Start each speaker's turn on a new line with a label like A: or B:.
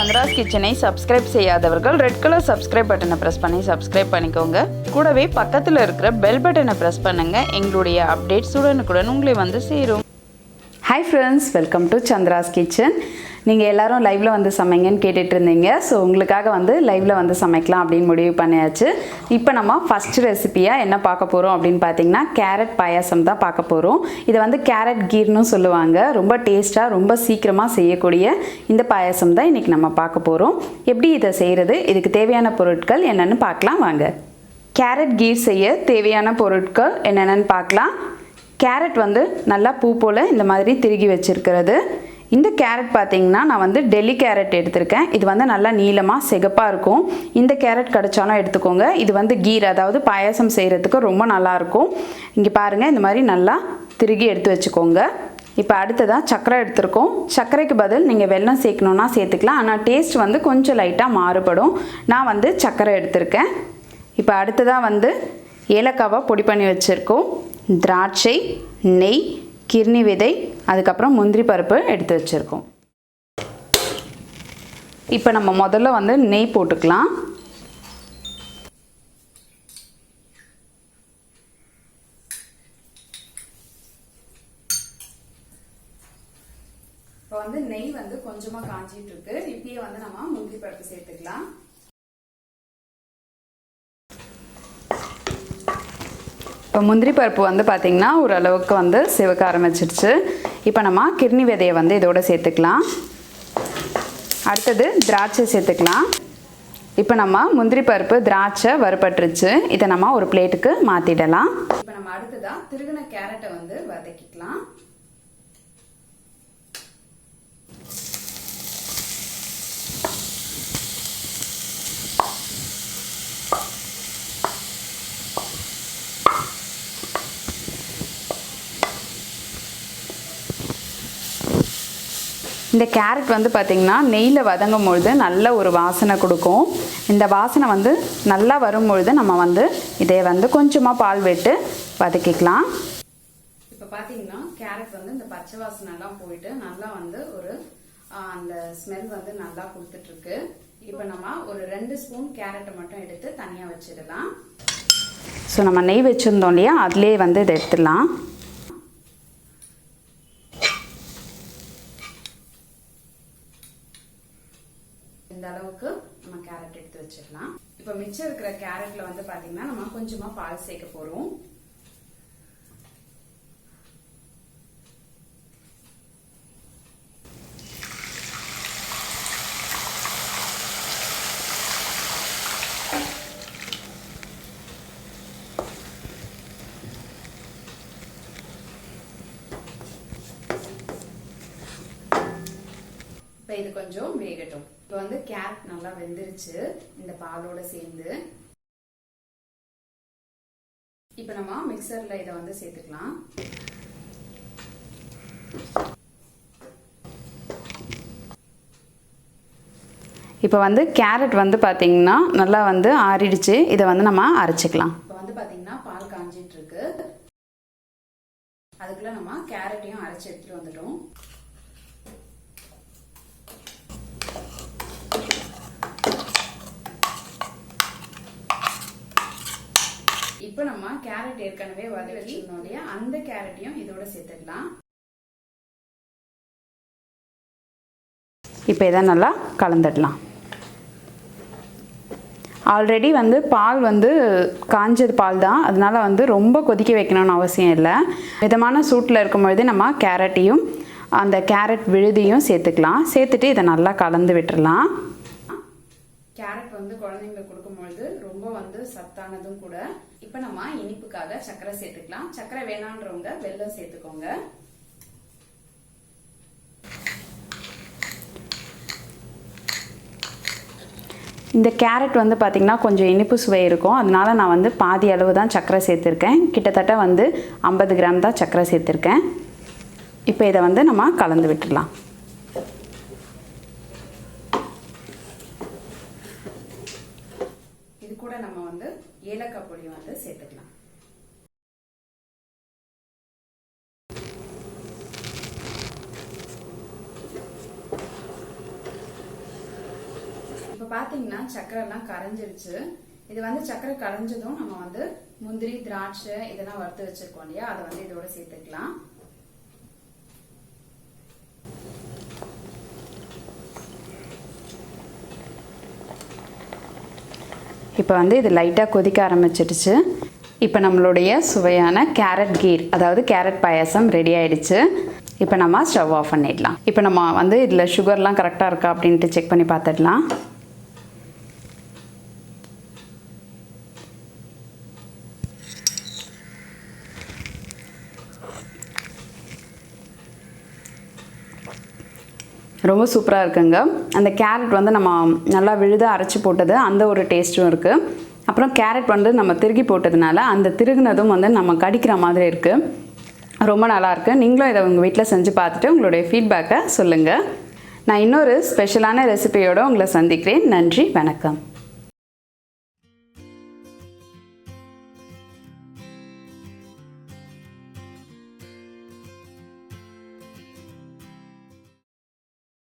A: சந்திராஸ் கிச்சனை சப்ஸ்கிரைப் செய்யாதவர்கள் red colour subscribe பட்டனை ப்ரெஸ் பண்ணி சப்ஸ்கிரைப் பண்ணிக்கோங்க. கூடவே பக்கத்தில் இருக்கிற பெல் பட்டனை ப்ரெஸ் பண்ணுங்க. எங்களுடைய அப்டேட்ஸ் உடனுக்குடன் உங்களை வந்து சேரும். Hi friends, welcome to Chandra's kitchen. நீங்கள் எல்லோரும் லைவில் வந்து சமைங்கன்னு கேட்டுட்டு இருந்தீங்க. ஸோ உங்களுக்காக வந்து லைவில் வந்து சமைக்கலாம் அப்படின்னு முடிவு பண்ணியாச்சு. இப்போ நம்ம ஃபஸ்ட்டு ரெசிபியாக என்ன பார்க்க போகிறோம் அப்படின்னு பார்த்தீங்கன்னா கேரட் பாயாசம் தான் பார்க்க போகிறோம். இதை வந்து கேரட் கீர்னு சொல்லுவாங்க. ரொம்ப டேஸ்ட்டாக ரொம்ப சீக்கிரமாக செய்யக்கூடிய இந்த பாயாசம் தான் இன்றைக்கி நம்ம பார்க்க போகிறோம். எப்படி இதை செய்கிறது, இதுக்கு தேவையான பொருட்கள் என்னென்னு பார்க்கலாம் வாங்க. கேரட் கீர் செய்ய தேவையான பொருட்கள் என்னென்னு பார்க்கலாம். கேரட் வந்து நல்லா பூ போல் இந்த மாதிரி திருகி வச்சுருக்கிறது. இந்த கேரட் பார்த்திங்கன்னா நான் வந்து டெல்லி கேரட் எடுத்திருக்கேன். இது வந்து நல்லா நீளமாக சிகப்பாக இருக்கும். இந்த கேரட் கிடைச்சாலும் எடுத்துக்கோங்க. இது வந்து கீர், அதாவது பாயாசம் செய்கிறதுக்கு ரொம்ப நல்லாயிருக்கும். இங்கே பாருங்கள், இந்த மாதிரி நல்லா திருகி எடுத்து வச்சுக்கோங்க. இப்போ அடுத்ததாக சர்க்கரை எடுத்துருக்கோம். சர்க்கரைக்கு பதில் நீங்கள் வெல்லம் சேர்க்கணுன்னா சேர்த்துக்கலாம். ஆனால் டேஸ்ட் வந்து கொஞ்சம் லைட்டாக மாறுபடும். நான் வந்து சர்க்கரை எடுத்திருக்கேன். இப்போ அடுத்ததாக வந்து ஏலக்காவை பொடி பண்ணி வச்சுருக்கோம். திராட்சை, நெய், கிர்னி விதை, அதுக்கப்புறம் முந்திரி பருப்பு எடுத்து வச்சுருக்கோம். இப்போ நம்ம முதல்ல வந்து நெய் போட்டுக்கலாம். இப்போ வந்து நெய் வந்து கொஞ்சமாக காஞ்சிட்டு இருக்கு. இப்பயே வந்து நம்ம முந்திரி பருப்பு சேர்த்துக்கலாம். இப்போ முந்திரி பருப்பு வந்து பார்த்திங்கன்னா ஓரளவுக்கு வந்து சிவக்க ஆரம்பிச்சிடுச்சு. இப்போ நம்ம கிர்னி விதையை வந்து இதோட சேர்த்துக்கலாம். அடுத்தது திராட்சை சேர்த்துக்கலாம். இப்போ நம்ம முந்திரி பருப்பு திராட்சை வறுபட்டுருச்சு. இதை நம்ம ஒரு பிளேட்டுக்கு மாற்றிடலாம். இப்போ நம்ம அடுத்ததாக திருகின கேரட்டை வந்து வதக்கிக்கலாம். இந்த கேரட் வந்து பார்த்திங்கன்னா நெய்யில் வதங்கும் பொழுது நல்ல ஒரு வாசனை கொடுக்கும். இந்த வாசனை வந்து நல்லா வரும்பொழுது நம்ம வந்து இதை வந்து கொஞ்சமாக பால் விட்டு வதக்கிக்கலாம். இப்போ பார்த்திங்கன்னா கேரட் வந்து இந்த பச்சை வாசனைலாம் போயிட்டு நல்லா வந்து ஒரு அந்த ஸ்மெல் வந்து நல்லா கொடுத்துட்ருக்கு. இப்போ நம்ம ஒரு 2 ஸ்பூன் கேரட்டை மட்டும் எடுத்து தனியாக வச்சிடலாம். ஸோ நம்ம நெய் வச்சுருந்தோம் இல்லையா, அதுலேயே வந்து இதை எடுத்துடலாம். இந்த அளவுக்கு நம்ம கேரட் எடுத்து வச்சிடலாம். இப்போ மிச்சம் இருக்கிற கேரட்ல வந்து பாத்தீங்கன்னா நம்ம கொஞ்சமா பால் சேர்க்க போறோம். இப்போ இது கொஞ்சம் வேகட்டும். இப்போ வந்து கேரட் நல்லா வெந்துருச்சு இந்த பாலோட சேர்ந்து. இப்போ நம்ம மிக்சர்ல இதை வந்து சேர்த்துக்கலாம். இப்போ வந்து கேரட் வந்து பாத்தீங்கன்னா நல்லா வந்து ஆறிடுச்சு. இதை வந்து நம்ம அரைச்சிக்கலாம். இப்போ வந்து பாத்தீங்கன்னா பால் காஞ்சிட்டு இருக்கு. அதுக்குள்ள நம்ம கேரட்டையும் அரைச்சி எடுத்துட்டு வந்துட்டோம். இப்போ நம்ம கேரட் ஏற்கனவே வதக்கி வச்சிருந்தோம் இல்லையா, அந்த கேரட்டையும் இதோட சேர்த்துக்கலாம். இப்போ இதை நல்லா கலந்துடலாம். ஆல்ரெடி வந்து பால் வந்து காஞ்சது பால் தான், அதனால வந்து ரொம்ப கொதிக்க வைக்கணும்னு அவசியம் இல்லை. மிதமான சூட்டில் இருக்கும்பொழுது நம்ம கேரட்டையும் அந்த கேரட் விழுதியும் சேர்த்துக்கலாம். சேர்த்துட்டு இதை நல்லா கலந்து விட்டுடலாம். கேரட் வந்து குழந்தைங்களுக்கு கொடுக்கும்பொழுது ரொம்ப வந்து சத்தானதும் கூட. இப்போ நம்ம இனிப்புக்காக சர்க்கரை சேர்த்துக்கலாம். சர்க்கரை வேணான்றவங்க வெல்லம் சேர்த்துக்கோங்க. இந்த கேரட் வந்து பார்த்திங்கன்னா கொஞ்சம் இனிப்பு சுவை இருக்கும். அதனால நான் வந்து பாதி அளவு தான் சர்க்கரை சேர்த்துருக்கேன். கிட்டத்தட்ட வந்து 50 கிராம் தான் சர்க்கரை சேர்த்துருக்கேன். இப்போ இதை வந்து நம்ம கலந்து விட்டுடலாம். இது கூட நம்ம வந்து ஏலக்காய் பொடி வந்து சேர்த்துக்கலாம். பாத்தீங்கன்னா சக்கரை எல்லாம் கரைஞ்சிருச்சு. இது வந்து சக்கரை கரைஞ்சதும் நம்ம வந்து முந்திரி திராட்சை இதெல்லாம் வறுத்து வச்சிருக்கோம் இல்லையா, அதை வந்து இதோட சேர்த்துக்கலாம். இப்போ வந்து இது லைட்டாக கொதிக்க ஆரம்பிச்சிடுச்சு. இப்போ நம்மளுடைய சுவையான கேரட் கீர் அதாவது கேரட் பாயாசம் ரெடி ஆயிடுச்சு. இப்போ நம்ம ஸ்டவ் ஆஃப் பண்ணிடலாம். இப்போ நம்ம வந்து இதில் சுகர்லாம் கரெக்டாக இருக்கா அப்படின்ட்டு செக் பண்ணி பார்த்துடலாம். ரொம்ப சூப்பராக இருக்குங்க. அந்த கேரட் வந்து நம்ம நல்லா விழுதாக அரைச்சி போட்டது அந்த ஒரு டேஸ்ட்டும் இருக்குது. அப்புறம் கேரட் வந்து நம்ம திருகி போட்டதுனால அந்த திருகுனதும் வந்து நம்ம கடிக்கிற மாதிரி இருக்குது. ரொம்ப நல்லாயிருக்கு. நீங்களும் இதை உங்கள் வீட்டில் செஞ்சு பார்த்துட்டு உங்களுடைய ஃபீட்பேக்கை சொல்லுங்கள். நான் இன்னொரு ஸ்பெஷலான ரெசிபியோடு உங்களை சந்திக்கிறேன். நன்றி, வணக்கம்.